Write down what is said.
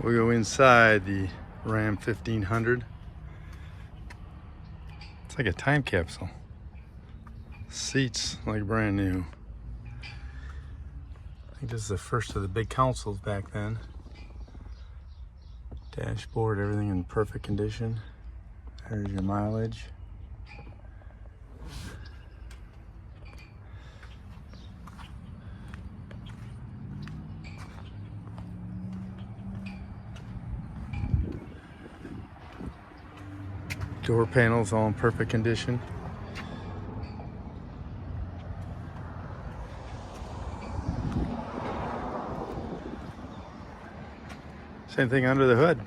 We'll go inside the Ram 1500. It's like a time capsule. Seats like brand new. I think this is the first of the big consoles back then. Dashboard, everything in perfect condition. There's your mileage. Door panels all in perfect condition. Same thing under the hood.